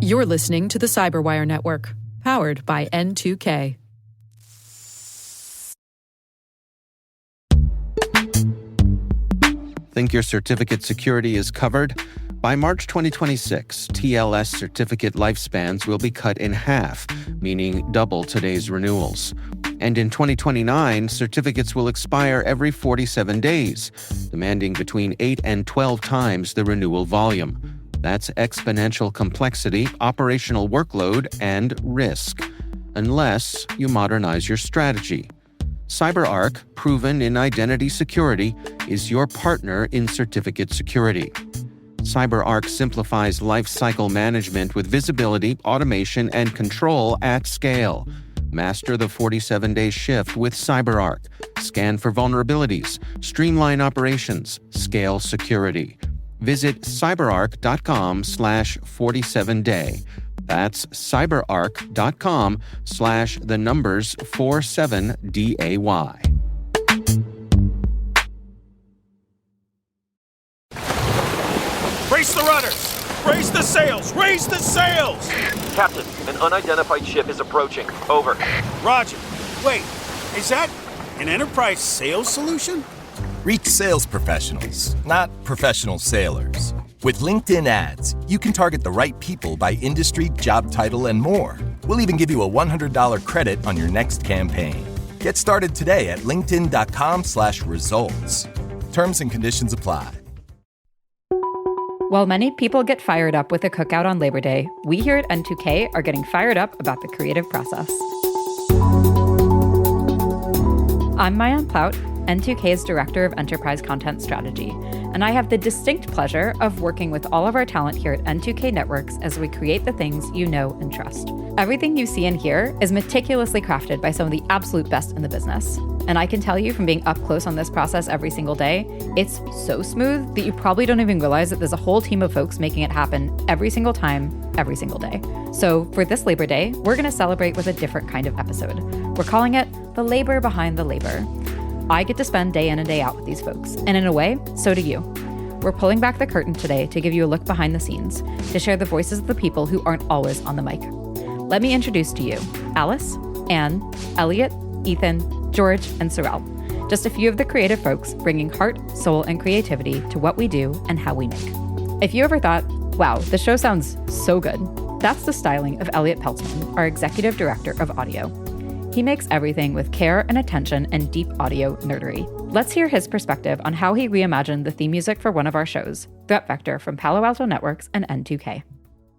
You're listening to the Cyberwire Network, powered by N2K. Think your certificate security is covered? By March 2026, TLS certificate lifespans will be cut in half, meaning double today's renewals. And in 2029, certificates will expire every 47 days, demanding between 8 and 12 times the renewal volume. That's exponential complexity, operational workload, and risk. Unless you modernize your strategy. CyberArk, proven in identity security, is your partner in certificate security. CyberArk simplifies lifecycle management with visibility, automation, and control at scale. Master the 47-day shift with CyberArk. Scan for vulnerabilities, streamline operations, scale security. Visit cyberark.com/47day. That's cyberark.com/47day. Brace the rudders! Raise the sails! Raise the sails! Captain, an unidentified ship is approaching. Over. Roger. Wait, is that an enterprise sales solution? Reach sales professionals, not professional sailors. With LinkedIn ads, you can target the right people by industry, job title, and more. We'll even give you a $100 credit on your next campaign. Get started today at linkedin.com/results. Terms and conditions apply. While many people get fired up with a cookout on Labor Day, we here at N2K are getting fired up about the creative process. I'm Maayan Plout, N2K's Director of Enterprise Content Strategy, and I have the distinct pleasure of working with all of our talent here at N2K Networks as we create the things you know and trust. Everything you see and hear is meticulously crafted by some of the absolute best in the business. And I can tell you from being up close on this process every single day, it's so smooth that you probably don't even realize that there's a whole team of folks making it happen every single time, every single day. So for this Labor Day, we're going to celebrate with a different kind of episode. We're calling it The Labor Behind the Labor. I get to spend day in and day out with these folks, and in a way, so do you. We're pulling back the curtain today to give you a look behind the scenes, to share the voices of the people who aren't always on the mic. Let me introduce to you Alice, Anne, Elliot, Ethan, George, and Sorrel. Just a few of the creative folks bringing heart, soul, and creativity to what we do and how we make. If you ever thought, wow, the show sounds so good, that's the styling of Elliot Peltzman, our Executive Director of Audio. He makes everything with care and attention and deep audio nerdery. Let's hear his perspective on how he reimagined the theme music for one of our shows, Threat Vector from Palo Alto Networks and N2K.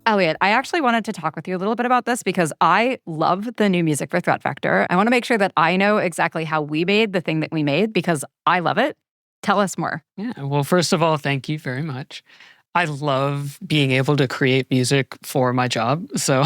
Elliot, I actually wanted to talk with you a little bit about this because I love the new music for Threat Vector. I want to make sure that I know exactly how we made the thing that we made because I love it. Tell us more. Yeah, well, first of all, thank you very much. I love being able to create music for my job. So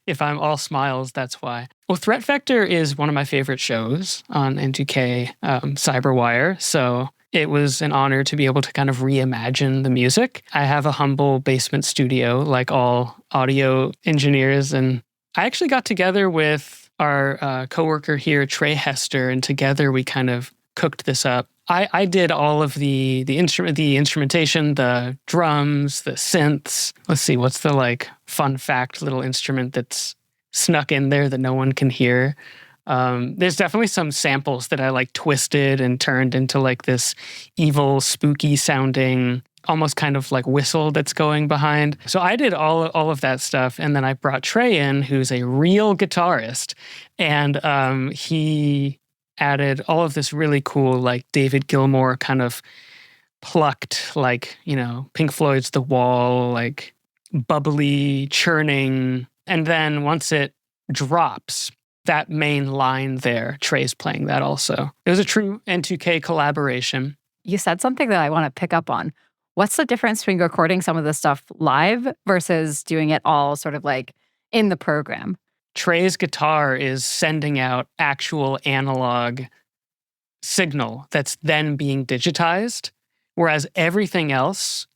if I'm all smiles, that's why. Well, Threat Vector is one of my favorite shows on N2K Cyberwire. So it was an honor to be able to kind of reimagine the music. I have a humble basement studio like all audio engineers. And I actually got together with our coworker here, Trey Hester, and together we kind of cooked this up. I did all of the instrumentation, the drums, the synths. Let's see, what's the fun fact little instrument that's snuck in there that no one can hear? There's definitely some samples that I twisted and turned into this evil, spooky sounding, almost kind of whistle that's going behind. So I did all of that stuff. And then I brought Trey in, who's a real guitarist. And he added all of this really cool, David Gilmour kind of plucked, Pink Floyd's The Wall, bubbly, churning. And then once it drops, that main line there, Trey's playing that also. It was a true N2K collaboration. You said something that I want to pick up on. What's the difference between recording some of this stuff live versus doing it all sort of in the program? Trey's guitar is sending out actual analog signal that's then being digitized, whereas everything else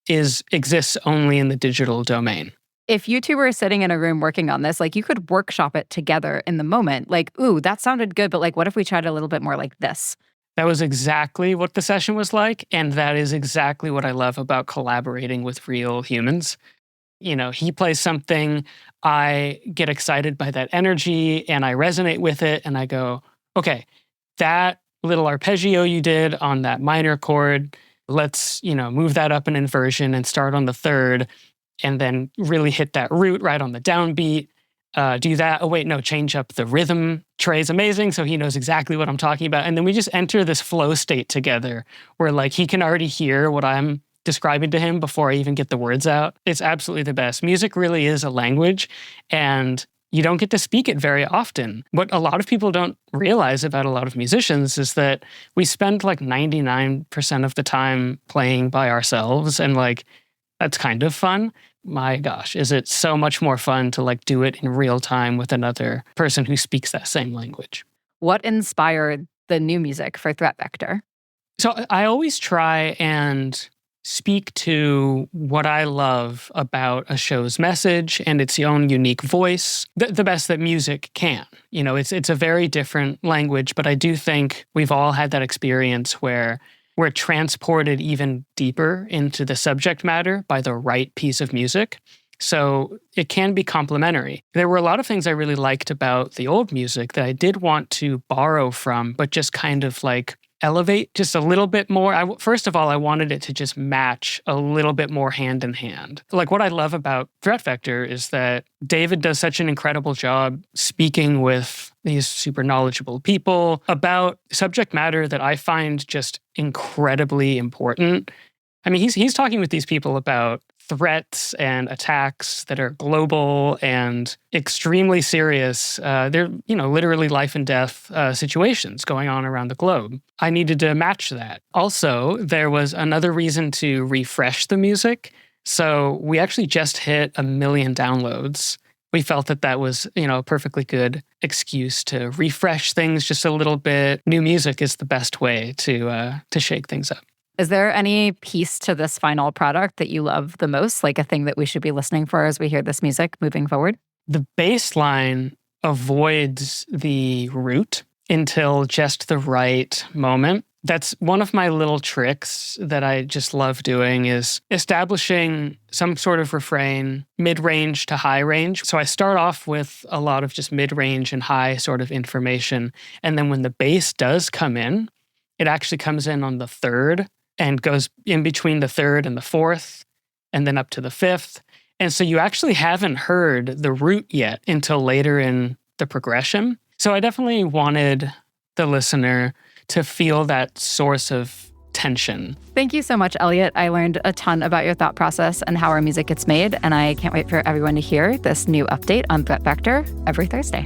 exists only in the digital domain. If you two were sitting in a room working on this, you could workshop it together in the moment. Ooh, that sounded good, but what if we tried a little bit more like this? That was exactly what the session was like. And that is exactly what I love about collaborating with real humans. He plays something, I get excited by that energy and I resonate with it. And I go, okay, that little arpeggio you did on that minor chord, let's, move that up an inversion and start on the third and then really hit that root right on the downbeat. Do that. Oh, wait, no, change up the rhythm. Trey's amazing, so he knows exactly what I'm talking about. And then we just enter this flow state together where like he can already hear what I'm describing to him before I even get the words out. It's absolutely the best. Music really is a language, and you don't get to speak it very often. What a lot of people don't realize about a lot of musicians is that we spend like 99% of the time playing by ourselves, and like that's kind of fun. My gosh, is it so much more fun to like do it in real time with another person who speaks that same language. What inspired the new music for Threat Vector? So I always try and speak to what I love about a show's message and its own unique voice, the best that music can. It's a very different language, but I do think we've all had that experience where we're transported even deeper into the subject matter by the right piece of music. So it can be complementary. There were a lot of things I really liked about the old music that I did want to borrow from, but just kind of like elevate just a little bit more. First of all, I wanted it to just match a little bit more hand in hand. Like what I love about Threat Vector is that David does such an incredible job speaking with these super knowledgeable people about subject matter that I find just incredibly important. I mean, he's talking with these people about threats and attacks that are global and extremely serious. They're, literally life and death situations going on around the globe. I needed to match that. Also, there was another reason to refresh the music. So we actually just hit 1 million downloads. We felt that was, a perfectly good excuse to refresh things just a little bit. New music is the best way to shake things up. Is there any piece to this final product that you love the most, like a thing that we should be listening for as we hear this music moving forward? The bass line avoids the root until just the right moment. That's one of my little tricks that I just love doing is establishing some sort of refrain, mid-range to high range. So I start off with a lot of just mid-range and high sort of information. And then when the bass does come in, it actually comes in on the third and goes in between the third and the fourth, and then up to the fifth. And so you actually haven't heard the root yet until later in the progression. So I definitely wanted the listener to feel that source of tension. Thank you so much, Elliot. I learned a ton about your thought process and how our music gets made, and I can't wait for everyone to hear this new update on Threat Vector every Thursday.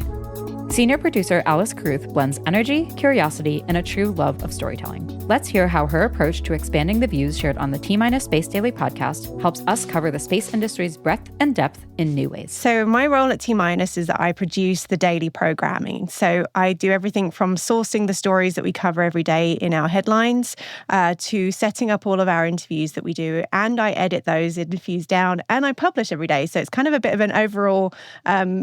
Senior producer Alice Carruth blends energy, curiosity, and a true love of storytelling. Let's hear how her approach to expanding the views shared on the T-Minus Space Daily podcast helps us cover the space industry's breadth and depth in new ways. So my role at T-Minus is that I produce the daily programming. So I do everything from sourcing the stories that we cover every day in our headlines to setting up all of our interviews that we do. And I edit those interviews down and I publish every day. So it's kind of a bit of an overall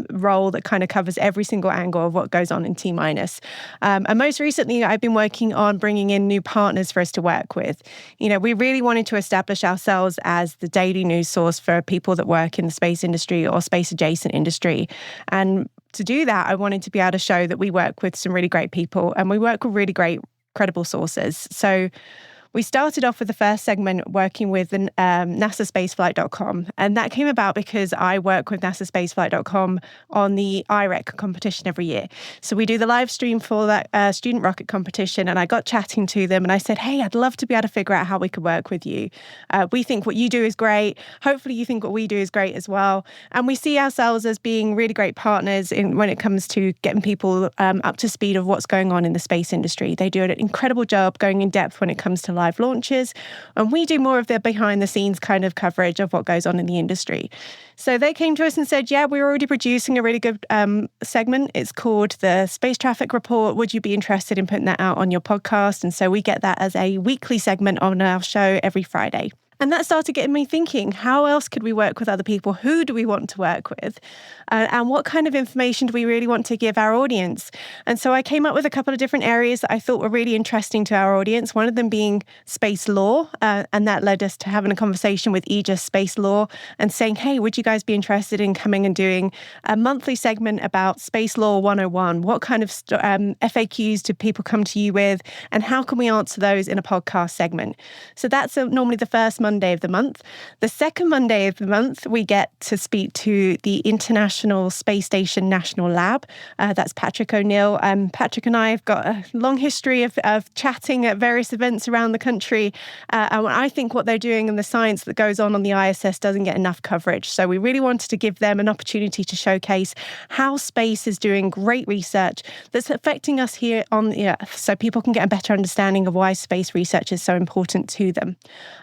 role that kind of covers every single angle of what goes on in T-Minus. And most recently, I've been working on bringing in new partners for us to work with. We really wanted to establish ourselves as the daily news source for people that work in the space industry or space adjacent industry. And to do that, I wanted to be able to show that we work with some really great people and we work with really great, credible sources. So we started off with the first segment working with NASAspaceflight.com. And that came about because I work with NASAspaceflight.com on the IREC competition every year. So we do the live stream for that student rocket competition. And I got chatting to them and I said, hey, I'd love to be able to figure out how we could work with you. We think what you do is great. Hopefully you think what we do is great as well. And we see ourselves as being really great partners when it comes to getting people up to speed of what's going on in the space industry. They do an incredible job going in depth when it comes to live launches, and we do more of the behind the scenes kind of coverage of what goes on in the industry. So they came to us and said, yeah, we're already producing a really good segment. It's called the Space Traffic Report. Would you be interested in putting that out on your podcast? And so we get that as a weekly segment on our show every Friday. And that started getting me thinking, how else could we work with other people? Who do we want to work with? And what kind of information do we really want to give our audience? And so I came up with a couple of different areas that I thought were really interesting to our audience, one of them being space law. And that led us to having a conversation with Aegis Space Law and saying, hey, would you guys be interested in coming and doing a monthly segment about Space Law 101? What kind of FAQs do people come to you with? And how can we answer those in a podcast segment? So that's normally the first Monday of the month. The second Monday of the month, we get to speak to the International Space Station National Lab. That's Patrick O'Neill. Patrick and I have got a long history of chatting at various events around the country. And I think what they're doing and the science that goes on the ISS doesn't get enough coverage. So we really wanted to give them an opportunity to showcase how space is doing great research that's affecting us here on the Earth, so people can get a better understanding of why space research is so important to them.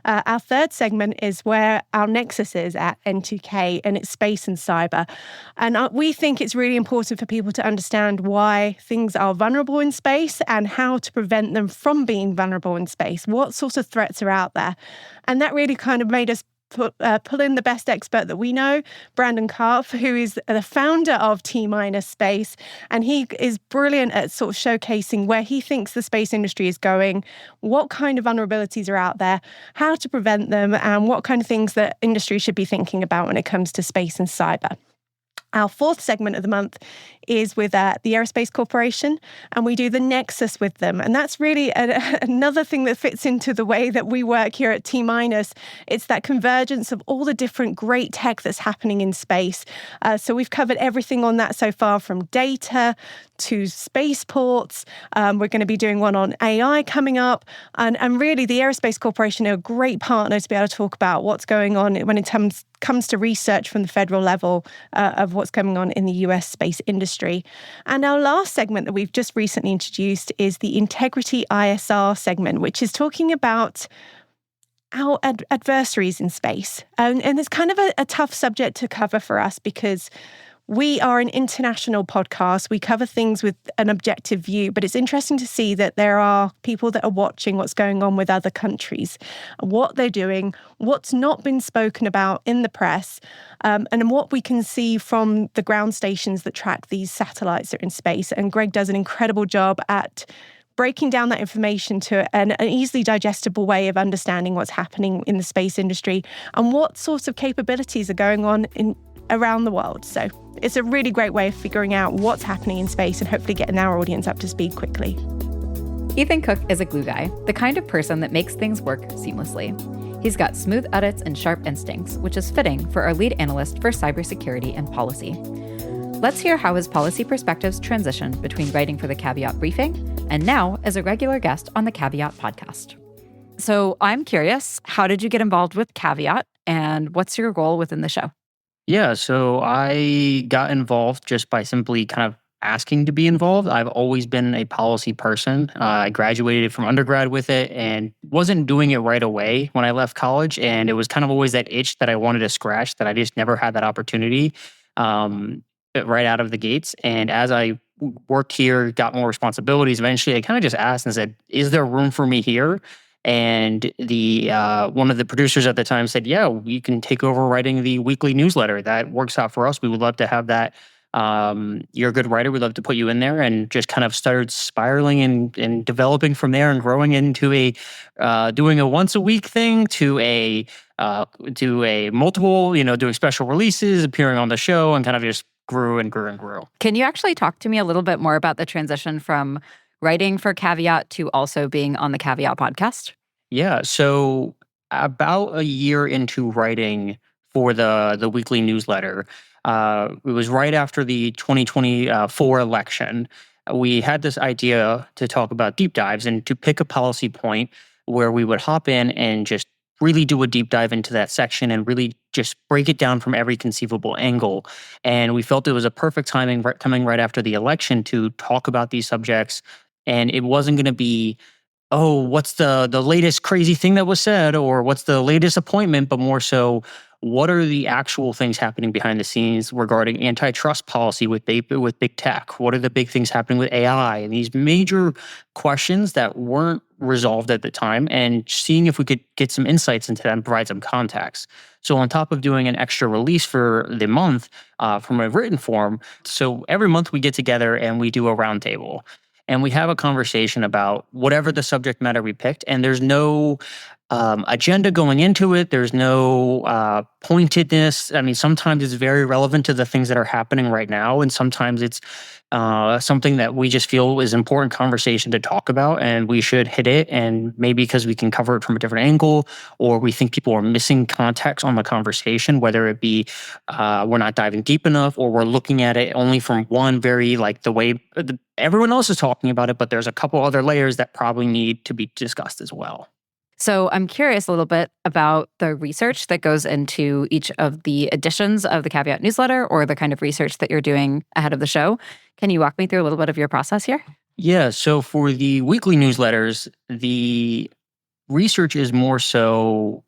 Our third segment is where our nexus is at N2K, and it's space and cyber. And we think it's really important for people to understand why things are vulnerable in space and how to prevent them from being vulnerable in space. What sort of threats are out there? And that really kind of made us pull in the best expert that we know, Brandon Karpf, who is the founder of T-Minus Space. And he is brilliant at sort of showcasing where he thinks the space industry is going, what kind of vulnerabilities are out there, how to prevent them, and what kind of things that industry should be thinking about when it comes to space and cyber. Our fourth segment of the month is with the Aerospace Corporation, and we do the Nexus with them. And that's really another thing that fits into the way that we work here at T-Minus. It's that convergence of all the different great tech that's happening in space. So we've covered everything on that so far, from data to spaceports. We're going to be doing one on AI coming up. And really, the Aerospace Corporation are a great partner to be able to talk about what's going on when it comes to research from the federal level of what's going on in the US space industry. And our last segment that we've just recently introduced is the Integrity ISR segment, which is talking about our adversaries in space. And it's kind of a tough subject to cover for us because we are an international podcast. We cover things with an objective view, but it's interesting to see that there are people that are watching what's going on with other countries, what they're doing, what's not been spoken about in the press, and what we can see from the ground stations that track these satellites that are in space. And Greg does an incredible job at breaking down that information to an easily digestible way of understanding what's happening in the space industry and what sorts of capabilities are going on around the world. So it's a really great way of figuring out what's happening in space and hopefully getting our audience up to speed quickly. Ethan Cook is a glue guy, the kind of person that makes things work seamlessly. He's got smooth edits and sharp instincts, which is fitting for our lead analyst for cybersecurity and policy. Let's hear how his policy perspectives transition between writing for the Caveat briefing and now as a regular guest on the Caveat podcast. So I'm curious, how did you get involved with Caveat and what's your role within the show? Yeah, so I got involved just by simply kind of asking to be involved. I've always been a policy person. I graduated from undergrad with it and wasn't doing it right away when I left college. And it was kind of always that itch that I wanted to scratch that I just never had that opportunity right out of the gates. And as I worked here, got more responsibilities, eventually I kind of just asked and said, is there room for me here? And the one of the producers at the time said, yeah, we can take over writing the weekly newsletter. That works out for us. We would love to have that. You're a good writer. We'd love to put you in there. And just kind of started spiraling and developing from there and growing into doing a once a week thing to a multiple, doing special releases, appearing on the show, and kind of just grew and grew and grew. Can you actually talk to me a little bit more about the transition from writing for Caveat to also being on the Caveat podcast? Yeah, so about a year into writing for the weekly newsletter, it was right after the 2024 election. We had this idea to talk about deep dives and to pick a policy point where we would hop in and just really do a deep dive into that section and really just break it down from every conceivable angle. And we felt it was a perfect timing coming right after the election to talk about these subjects. And it wasn't going to be, oh, what's the latest crazy thing that was said or what's the latest appointment, but more so, what are the actual things happening behind the scenes regarding antitrust policy with big tech? What are the big things happening with AI? And these major questions that weren't resolved at the time, and seeing if we could get some insights into that and provide some context. So on top of doing an extra release for the month from a written form, so every month we get together and we do a roundtable. And we have a conversation about whatever the subject matter we picked. And there's no agenda going into it. There's no pointedness. I mean, sometimes it's very relevant to the things that are happening right now. And sometimes it's something that we just feel is important conversation to talk about. And we should hit it. And maybe because we can cover it from a different angle, or we think people are missing context on the conversation, whether it be we're not diving deep enough, or we're looking at it only from one very, like, the way everyone else is talking about it, but there's a couple other layers that probably need to be discussed as well. So I'm curious a little bit about the research that goes into each of the editions of the Caveat newsletter, or the kind of research that you're doing ahead of the show. Can you walk me through a little bit of your process here? Yeah, so for the weekly newsletters, the research is more so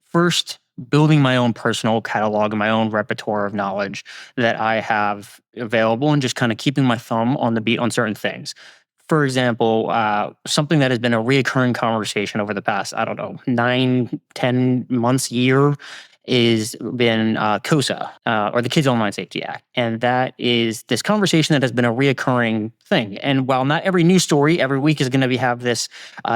first building my own personal catalog and my own repertoire of knowledge that I have available, and just kind of keeping my thumb on the beat on certain things. For example, something that has been a reoccurring conversation over the past, 9, 10 months, year, is been COSA, or the Kids Online Safety Act. And that is this conversation that has been a reoccurring thing. And while not every news story every week is going to have this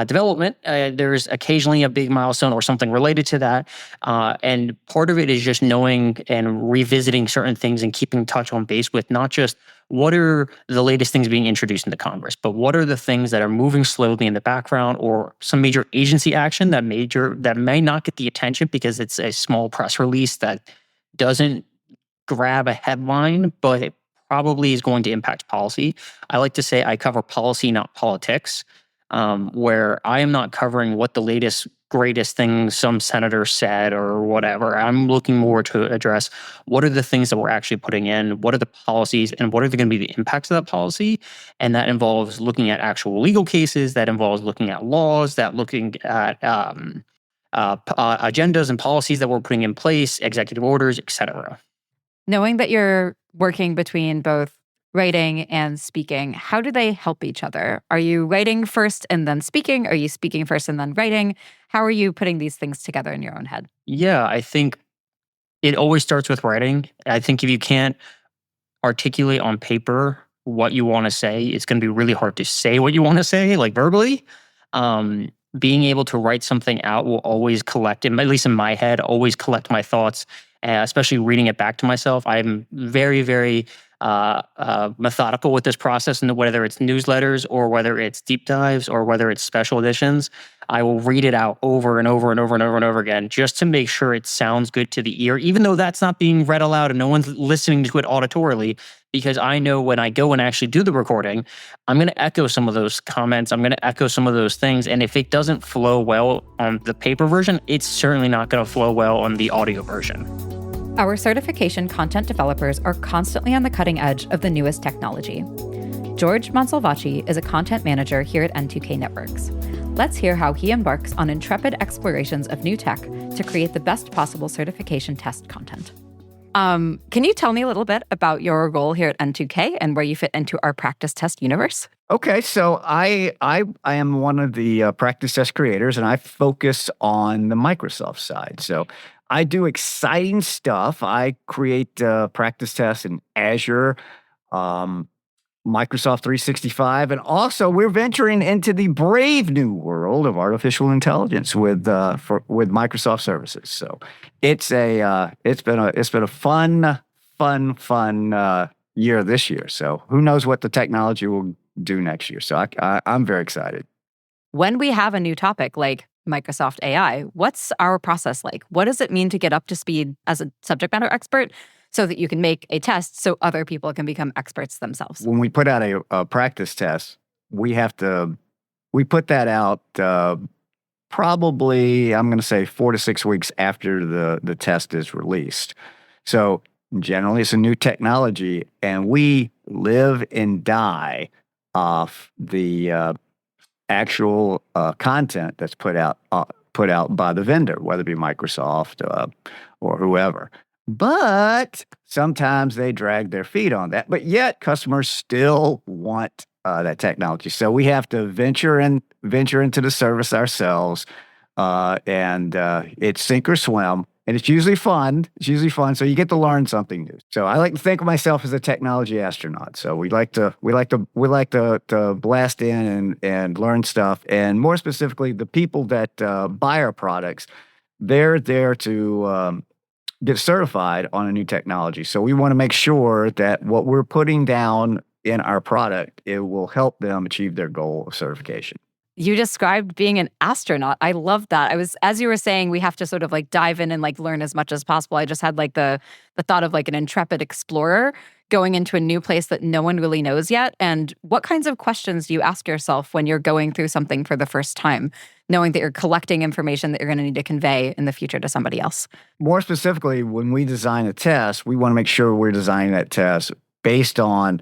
development, there's occasionally a big milestone or something related to that. And part of it is just knowing and revisiting certain things and keeping touch on base with not just what are the latest things being introduced into Congress, but what are the things that are moving slowly in the background, or some major agency action that may not get the attention because it's a small press release that doesn't grab a headline, but it probably is going to impact policy. I like to say I cover policy, not politics, where I am not covering what the latest, greatest thing some senator said or whatever. I'm looking more to address what are the things that we're actually putting in, what are the policies, and what are going to be the impacts of that policy. And that involves looking at actual legal cases, that involves looking at laws, that looking at agendas and policies that we're putting in place, executive orders, etc. Knowing that you're working between both writing and speaking, how do they help each other? Are you writing first and then speaking? Are you speaking first and then writing? How are you putting these things together in your own head? Yeah, I think it always starts with writing. I think if you can't articulate on paper what you want to say, it's going to be really hard to say what you want to say, like verbally. Being able to write something out will always collect, at least in my head, always collect my thoughts, especially reading it back to myself. I'm very, very methodical with this process, and whether it's newsletters or whether it's deep dives or whether it's special editions, I will read it out over and over and over and over and over again just to make sure it sounds good to the ear, even though that's not being read aloud and no one's listening to it auditorily, because I know when I go and actually do the recording, I'm going to echo some of those comments. I'm going to echo some of those things. And if it doesn't flow well on the paper version, it's certainly not going to flow well on the audio version. Our certification content developers are constantly on the cutting edge of the newest technology. George Monsalvaci is a content manager here at N2K Networks. Let's hear how he embarks on intrepid explorations of new tech to create the best possible certification test content. Can you tell me a little bit about your role here at N2K and where you fit into our practice test universe? Okay, so I am one of the practice test creators, and I focus on the Microsoft side. So I do exciting stuff. I create practice tests in Azure, Microsoft 365, and also we're venturing into the brave new world of artificial intelligence with Microsoft services. So it's been a fun year this year. So who knows what the technology will do next year? So I'm very excited. When we have a new topic like Microsoft AI, what's our process like? What does it mean to get up to speed as a subject matter expert so that you can make a test so other people can become experts themselves? When we put out a practice test, we put that out probably, I'm going to say 4 to 6 weeks after the test is released. So generally it's a new technology, and we live and die off the actual content that's put out by the vendor, whether it be Microsoft or whoever. But sometimes they drag their feet on that. But yet customers still want that technology. So we have to venture into the service ourselves, and it's sink or swim. And it's usually fun. So you get to learn something new. So I like to think of myself as a technology astronaut. So we like to blast in and learn stuff. And more specifically, the people that buy our products, they're there to get certified on a new technology. So we want to make sure that what we're putting down in our product, it will help them achieve their goal of certification. You described being an astronaut. I love that. As you were saying, we have to sort of like dive in and like learn as much as possible. I just had like the thought of like an intrepid explorer going into a new place that no one really knows yet. And what kinds of questions do you ask yourself when you're going through something for the first time, knowing that you're collecting information that you're going to need to convey in the future to somebody else? More specifically, when we design a test, we want to make sure we're designing that test based on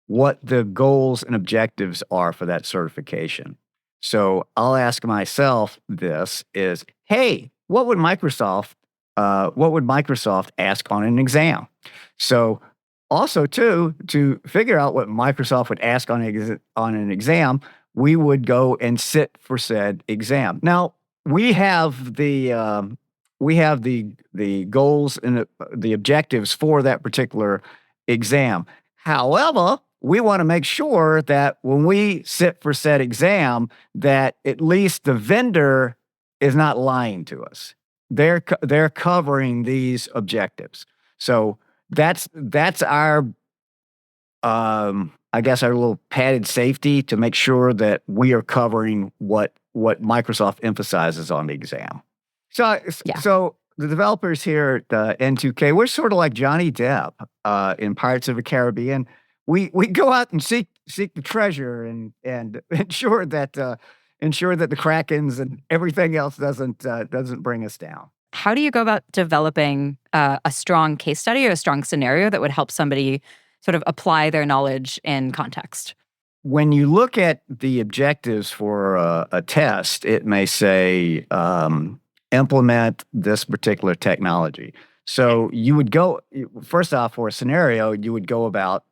what the goals and objectives are for that certification. So I'll ask myself this is, hey, what would Microsoft ask on an exam? So also too, to figure out what Microsoft would ask on an exam, we would go and sit for said exam. Now we have the goals and the objectives for that particular exam. However, we want to make sure that when we sit for said exam, that at least the vendor is not lying to us. They're covering these objectives. So that's our, I guess, our little padded safety to make sure that we are covering what Microsoft emphasizes on the exam. So the developers here at N2K, we're sort of like Johnny Depp in Pirates of the Caribbean. We go out and seek the treasure and ensure that the Krakens and everything else doesn't bring us down. How do you go about developing a strong case study or a strong scenario that would help somebody sort of apply their knowledge in context? When you look at the objectives for a test, it may say implement this particular technology. So you would go, first off, for a scenario, you would go about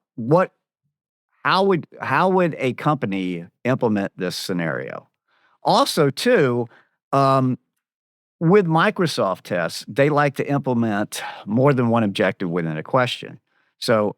how would a company implement this scenario? Also, too, with Microsoft tests, they like to implement more than one objective within a question. So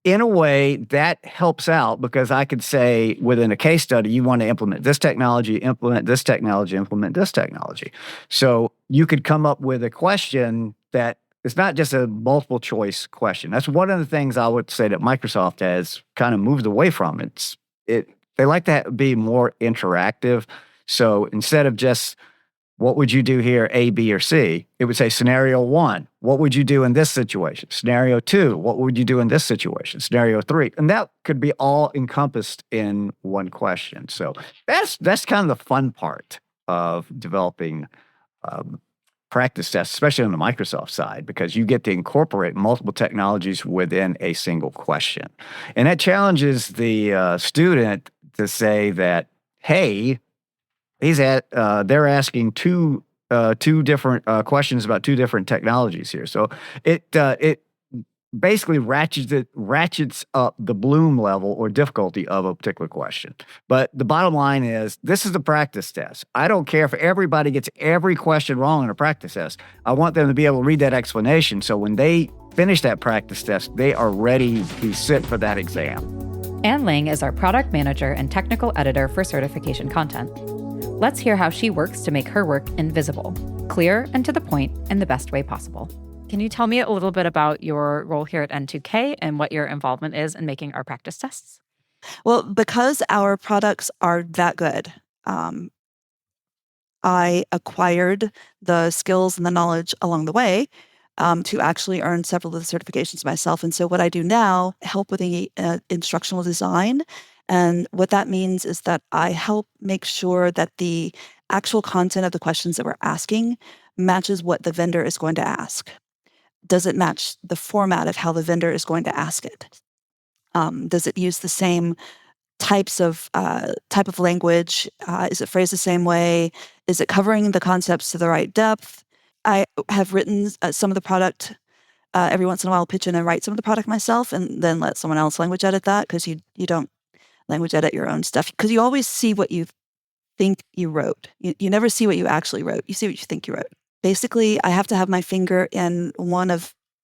in a way, that helps out because I could say within a case study, you want to implement this technology, implement this technology, implement this technology. So you could come up with a question that it's not just a multiple choice question. That's one of the things I would say that Microsoft has kind of moved away from. They like to be more interactive. So instead of just what would you do here, A, B, or C, it would say scenario 1, what would you do in this situation? Scenario 2, what would you do in this situation? Scenario 3, and that could be all encompassed in one question. So that's kind of the fun part of developing practice tests, especially on the Microsoft side, because you get to incorporate multiple technologies within a single question. And that challenges the student to say that, hey, they're asking two different questions about two different technologies here. So it basically ratchets up the bloom level or difficulty of a particular question. But the bottom line is, this is a practice test. I don't care if everybody gets every question wrong in a practice test. I want them to be able to read that explanation. So when they finish that practice test, they are ready to sit for that exam. Ann Ling is our product manager and technical editor for certification content. Let's hear how she works to make her work invisible, clear and to the point in the best way possible. Can you tell me a little bit about your role here at N2K and what your involvement is in making our practice tests? Well, because our products are that good, I acquired the skills and the knowledge along the way to actually earn several of the certifications myself. And so what I do now, help with the instructional design. And what that means is that I help make sure that the actual content of the questions that we're asking matches what the vendor is going to ask. Does it match the format of how the vendor is going to ask it? Does it use the same type of language? Is it phrased the same way? Is it covering the concepts to the right depth? I have written some of the product. Every once in a while, pitch in and write some of the product myself, and then let someone else language edit that, because you don't language edit your own stuff, because you always see what you think you wrote. You never see what you actually wrote. You see what you think you wrote. Basically, I have to have my finger in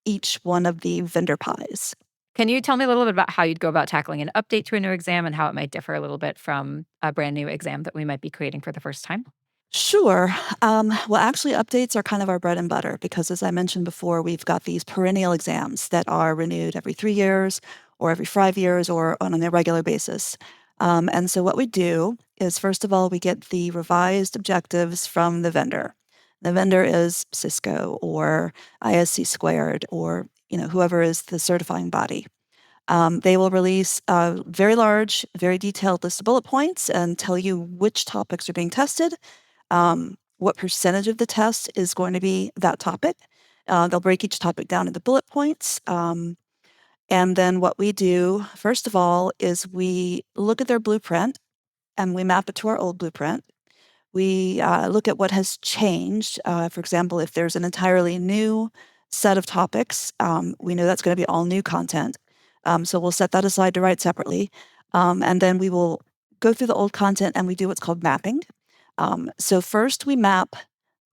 each one of the vendor pies. Can you tell me a little bit about how you'd go about tackling an update to a new exam and how it might differ a little bit from a brand new exam that we might be creating for the first time? Sure. Well, actually, updates are kind of our bread and butter because, as I mentioned before, we've got these perennial exams that are renewed every 3 years or every 5 years or on an irregular basis. And so what we do is, first of all, we get the revised objectives from the vendor. The vendor is Cisco or ISC Squared or whoever is the certifying body. They will release a very large, very detailed list of bullet points and tell you which topics are being tested, what percentage of the test is going to be that topic. They'll break each topic down into bullet points. And then what we do, first of all, is we look at their blueprint and we map it to our old blueprint. We look at what has changed. For example, if there's an entirely new set of topics, we know that's going to be all new content. So we'll set that aside to write separately. And then we will go through the old content and we do what's called mapping. So first we map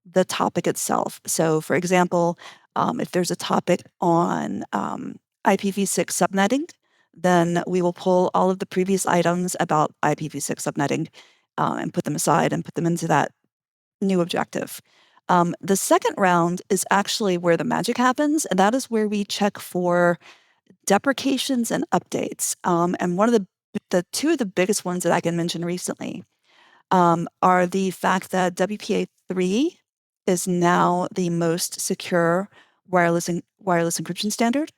the topic itself. So for example, if there's a topic on IPv6 subnetting, then we will pull all of the previous items about IPv6 subnetting and put them aside and put them into that new objective. The second round is actually where the magic happens, and that is where we check for deprecations and updates. And one of the two of the biggest ones that I can mention recently are the fact that WPA 3 is now the most secure wireless encryption standard.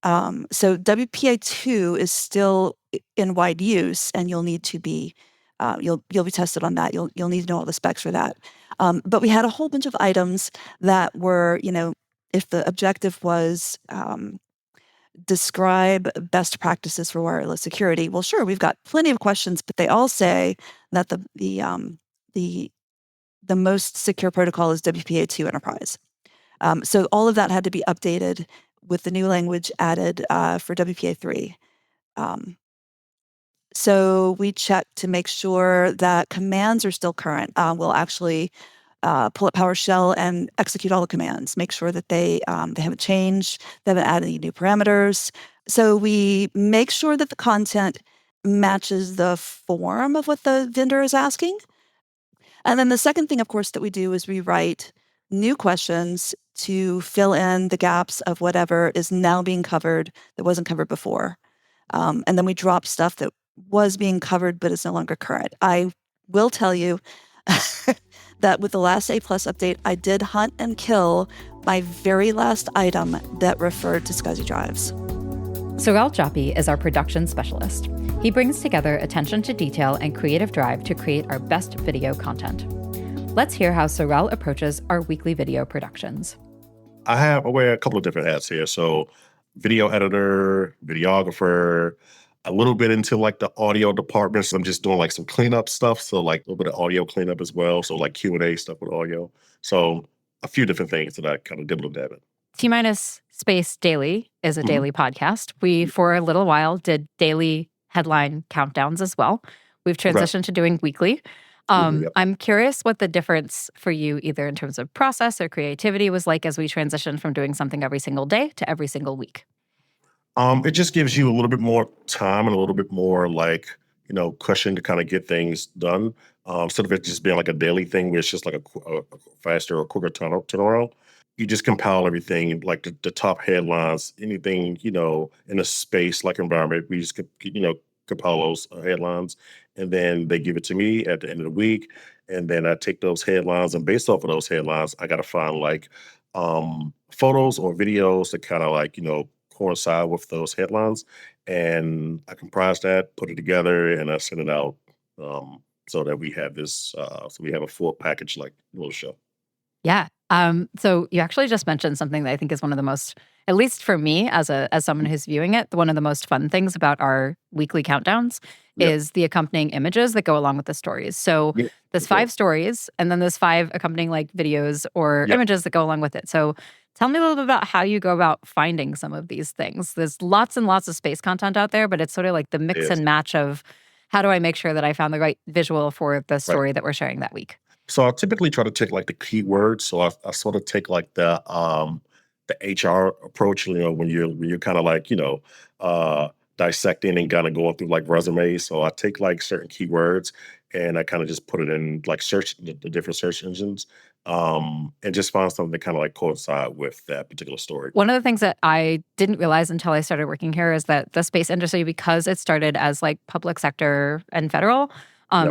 So WPA 2 is still in wide use, and you'll need to be you'll be tested on that. You'll need to know all the specs for that. But we had a whole bunch of items that were, if the objective was describe best practices for wireless security. Well, sure, we've got plenty of questions, but they all say that the most secure protocol is WPA2 Enterprise. So all of that had to be updated with the new language added for WPA3. So we check to make sure that commands are still current. We'll actually pull up PowerShell and execute all the commands, make sure that they haven't changed, they haven't added any new parameters. So we make sure that the content matches the form of what the vendor is asking. And then the second thing, of course, that we do is we write new questions to fill in the gaps of whatever is now being covered that wasn't covered before. And then we drop stuff that was being covered but is no longer current. I will tell you that with the last A+ update, I did hunt and kill my very last item that referred to SCSI drives. Sorel Joppy is our production specialist. He brings together attention to detail and creative drive to create our best video content. Let's hear how Sorel approaches our weekly video productions. I wear a couple of different hats here. So video editor, videographer, a little bit into like the audio department. So I'm just doing like some cleanup stuff. So like a little bit of audio cleanup as well. So like Q&A stuff with audio. So a few different things that I kind of dibble and dab it. T-minus Space Daily is a daily podcast. We, for a little while, did daily headline countdowns as well. We've transitioned to doing weekly. Yep. I'm curious what the difference for you, either in terms of process or creativity, was like as we transitioned from doing something every single day to every single week. It just gives you a little bit more time and a little bit more like, cushion to kind of get things done. Instead of it just being like a daily thing where it's just like a faster or quicker turnaround. You just compile everything, like the top headlines, anything, in a space like environment. We just, compile those headlines, and then they give it to me at the end of the week. And then I take those headlines, and based off of those headlines, I got to find like photos or videos that kind of like, coincide with those headlines. And I comprise that, put it together, and I send it out so that we have this, so we have a full package like little show. Yeah. So you actually just mentioned something that I think is one of the most, at least for me as someone who's viewing it, one of the most fun things about our weekly countdowns is the accompanying images that go along with the stories. So there's 5 stories, and then there's 5 accompanying like videos or images that go along with it. So tell me a little bit about how you go about finding some of these things. There's lots and lots of space content out there, but it's sort of like the mix and match of how do I make sure that I found the right visual for the story that we're sharing that week. So I typically try to take like the keywords. So I sort of take like the HR approach, when you're kind of like, dissecting and kind of going through like resumes. So I take like certain keywords and I kind of just put it in like the different search engines, and just find something that kind of like coincide with that particular story. One of the things that I didn't realize until I started working here is that the space industry, because it started as like public sector and federal,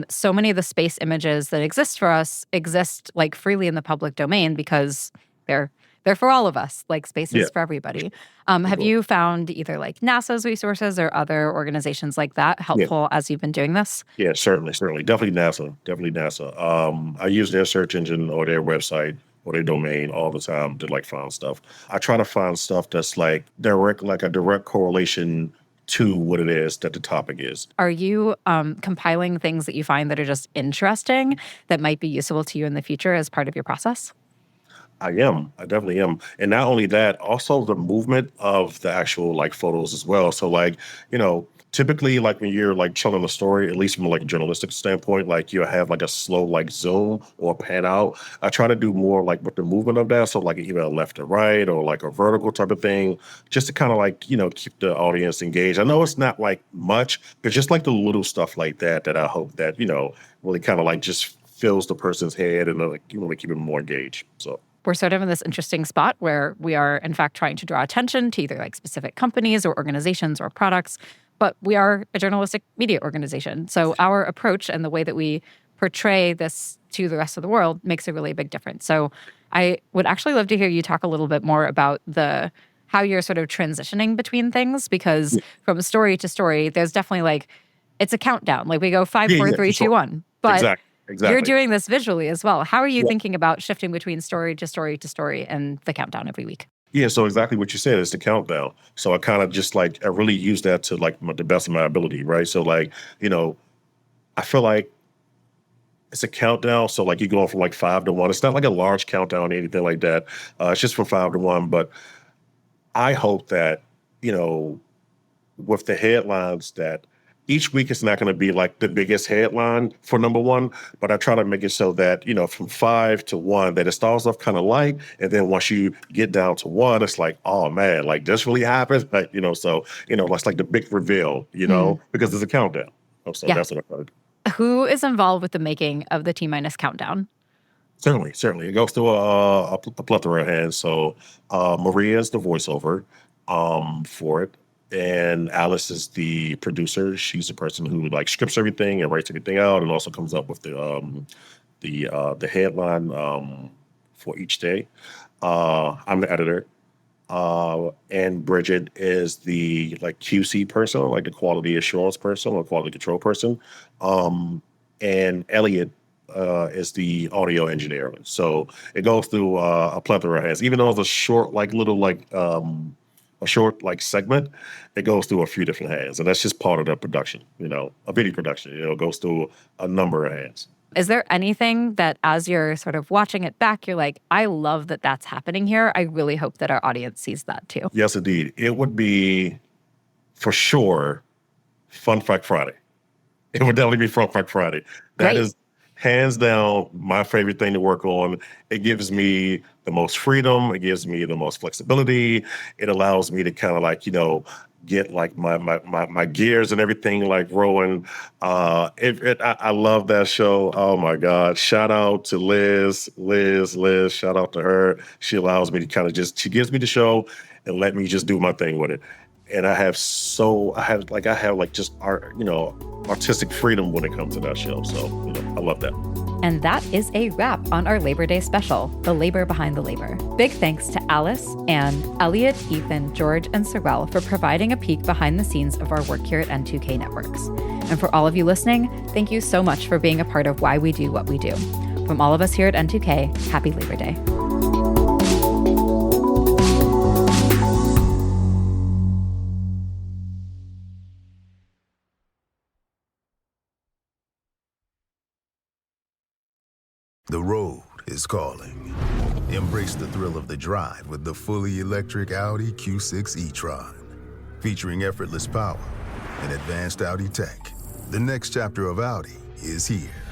so many of the space images that exist for us exist like freely in the public domain because they're for all of us, like space is for everybody. Have you found either like NASA's resources or other organizations like that helpful as you've been doing this? Yeah, certainly. Definitely NASA. I use their search engine or their website or their domain all the time to like find stuff. I try to find stuff that's like a direct correlation to what it is that the topic is. Are you compiling things that you find that are just interesting that might be useful to you in the future as part of your process? I definitely am. And not only that, also the movement of the actual like photos as well. So like, typically like when you're like telling a story, at least from like a journalistic standpoint, like you have like a slow like zoom or pan out. I try to do more like with the movement of that. So like either a left or right or like a vertical type of thing, just to kind of like, keep the audience engaged. I know it's not like much, but just like the little stuff like that I hope that, really kind of like just fills the person's head and like, really keep them more engaged. So we're sort of in this interesting spot where we are, in fact, trying to draw attention to either like specific companies or organizations or products, but we are a journalistic media organization. So our approach and the way that we portray this to the rest of the world makes a really big difference. So I would actually love to hear you talk a little bit more about how you're sort of transitioning between things, because from story to story, there's definitely like, it's a countdown. Like we go 5, 4, 3, 2, 1. But Exactly. You're doing this visually as well. How are you thinking about shifting between story to story to story and the countdown every week? Yeah, so exactly what you said is the countdown. So I kind of just like, I really use that to like the best of my ability, right? So like, I feel like it's a countdown. So like you're going from like 5 to 1. It's not like a large countdown or anything like that. It's just from 5 to 1. But I hope that, with the headlines that each week it's not going to be like the biggest headline for number 1, but I try to make it so that, from 5 to 1, that it starts off kind of light. And then once you get down to 1, it's like, oh man, like this really happened. Like, so, that's like the big reveal, because there's a countdown. So that's what I try to do. Who is involved with the making of the T-minus countdown? Certainly. It goes through a plethora of hands. So Maria is the voiceover for it. And Alice is the producer. She's the person who like scripts everything and writes everything out, and also comes up with the headline for each day. I'm the editor, and Bridget is the like QC person, like the quality assurance person or quality control person, and Elliot is the audio engineer. So it goes through a plethora of hands. Even though it's a short, like little like a short like segment, it goes through a few different hands, and that's just part of the production. A video production. It goes through a number of hands. Is there anything that, as you're sort of watching it back, you're like, I love that that's happening here. I really hope that our audience sees that too. Yes, indeed. It would be, for sure, Fun Fact Friday. It would definitely be Fun Fact Friday. That is hands down my favorite thing to work on. It gives me the most freedom. It gives me the most flexibility. It allows me to kind of like, get like my gears and everything like rolling. I love that show. Oh my God. Shout out to Liz. Shout out to her. She allows me to she gives me the show and let me just do my thing with it. And I have just artistic freedom when it comes to that show. So, I love that. And that is a wrap on our Labor Day special, The Labor Behind the Labor. Big thanks to Alice, Anne, Elliot, Ethan, George, and Sorrel for providing a peek behind the scenes of our work here at N2K Networks. And for all of you listening, thank you so much for being a part of why we do what we do. From all of us here at N2K, happy Labor Day. The road is calling. Embrace the thrill of the drive with the fully electric Audi Q6 e-tron. Featuring effortless power and advanced Audi tech, the next chapter of Audi is here.